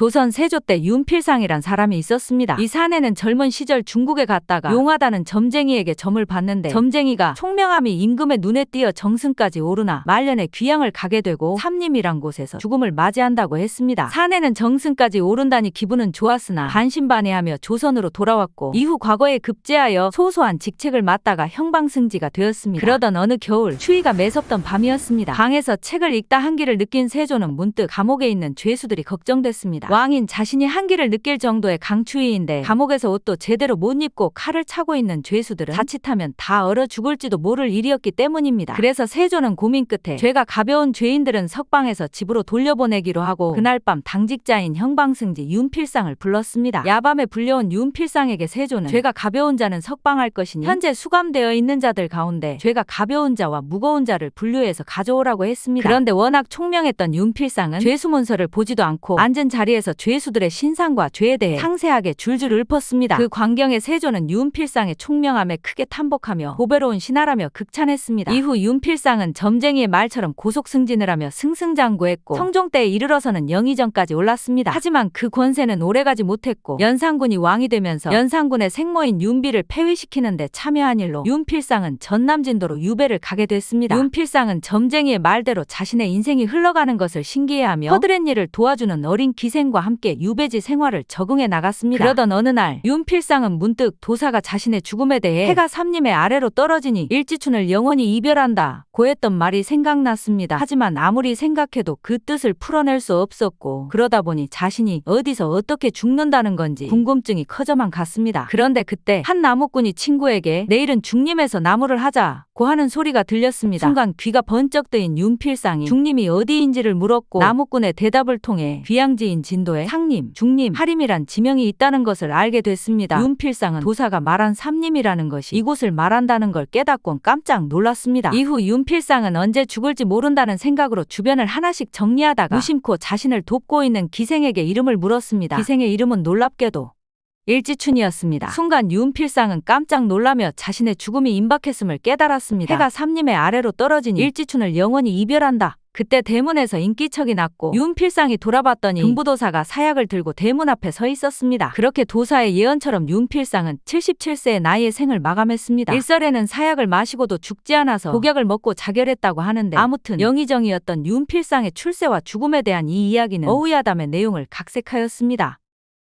조선 세조 때 윤필상이란 사람이 있었습니다. 이 사내는 젊은 시절 중국에 갔다가 용하다는 점쟁이에게 점을 봤는데 점쟁이가 총명함이 임금의 눈에 띄어 정승까지 오르나 말년에 귀양을 가게 되고 삼림이란 곳에서 죽음을 맞이한다고 했습니다. 사내는 정승까지 오른다니 기분은 좋았으나 반신반의하며 조선으로 돌아왔고 이후 과거에 급제하여 소소한 직책을 맡다가 형방승지가 되었습니다. 그러던 어느 겨울 추위가 매섭던 밤이었습니다. 방에서 책을 읽다 한기를 느낀 세조는 문득 감옥에 있는 죄수들이 걱정됐습니다. 왕인 자신이 한기를 느낄 정도의 강추위인데 감옥에서 옷도 제대로 못 입고 칼을 차고 있는 죄수들은 자칫하면 다 얼어 죽을지도 모를 일이었기 때문입니다. 그래서 세조는 고민 끝에 죄가 가벼운 죄인들은 석방해서 집으로 돌려보내기로 하고 그날 밤 당직자인 형방승지 윤필상을 불렀습니다. 야밤에 불려온 윤필상에게 세조는 죄가 가벼운 자는 석방할 것이니 현재 수감되어 있는 자들 가운데 죄가 가벼운 자와 무거운 자를 분류해서 가져오라고 했습니다. 그런데 워낙 총명했던 윤필상은 죄수문서를 보지도 않고 앉은 자리에서 죄수들의 신상과 죄에 대해 상세하게 줄줄 읊었습니다. 그 광경에 세조는 윤필상의 총명함에 크게 탐복하며 보배로운 신하라며 극찬했습니다. 이후 윤필상은 점쟁이의 말처럼 고속승진을 하며 승승장구했고 성종 때에 이르러서는 영의정까지 올랐습니다. 하지만 그 권세는 오래가지 못했고 연산군이 왕이 되면서 연산군의 생모인 윤비를 폐위시키는데 참여한 일로 윤필상은 전남진도로 유배를 가게 됐습니다. 윤필상은 점쟁이의 말대로 자신의 인생이 흘러가는 것을 신기해하며 허드렛 일을 도와주는 어린 기생과 함께 유배지 생활을 적응해 나갔습니다. 그러던 어느 날 윤필상은 문득 도사가 자신의 죽음에 대해 해가 삼림의 아래로 떨어지니 일지춘을 영원히 이별한다 고 했던 말이 생각났습니다. 하지만 아무리 생각해도 그 뜻을 풀어낼 수 없었고 그러다 보니 자신이 어디서 어떻게 죽는다는 건지 궁금증이 커져만 갔습니다. 그런데 그때 한 나무꾼이 친구에게 내일은 중림에서 나무를 하자고 하는 소리가 들렸습니다. 순간 귀가 번쩍 뜨인 윤필상이 중림이 어디인지를 물었고 나무꾼의 대답을 통해 귀양지인 진도에 상림, 중림, 하림이란 지명이 있다는 것을 알게 됐습니다. 윤필상은 도사가 말한 삼림이라는 것이 이곳을 말한다는 걸 깨닫곤 깜짝 놀랐습니다. 이후 윤필상은 언제 죽을지 모른다는 생각으로 주변을 하나씩 정리하다가 무심코 자신을 돕고 있는 기생에게 이름을 물었습니다. 기생의 이름은 놀랍게도 일지춘이었습니다. 순간 윤필상은 깜짝 놀라며 자신의 죽음이 임박했음을 깨달았습니다. 해가 삼림의 아래로 떨어지니 일지춘을 영원히 이별한다. 그때 대문에서 인기척이 났고 윤필상이 돌아봤더니 금부도사가 사약을 들고 대문 앞에 서 있었습니다. 그렇게 도사의 예언처럼 윤필상은 77세의 나이에 생을 마감했습니다. 일설에는 사약을 마시고도 죽지 않아서 독약을 먹고 자결했다고 하는데 아무튼 영의정이었던 윤필상의 출세와 죽음에 대한 이 이야기는 어우야담의 내용을 각색하였습니다.